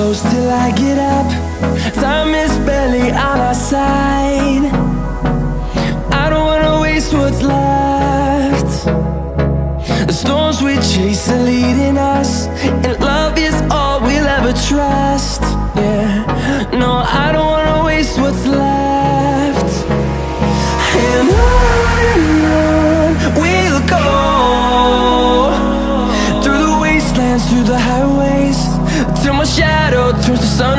close till I get up. Time is barely on our side. I don't wanna waste what's left. The storms we chase are leading us, and love is all we'll ever trust. Yeah, no, I don't wanna waste what's left. And on we'll go, through the wastelands, through the highways, till my shadow turns to sun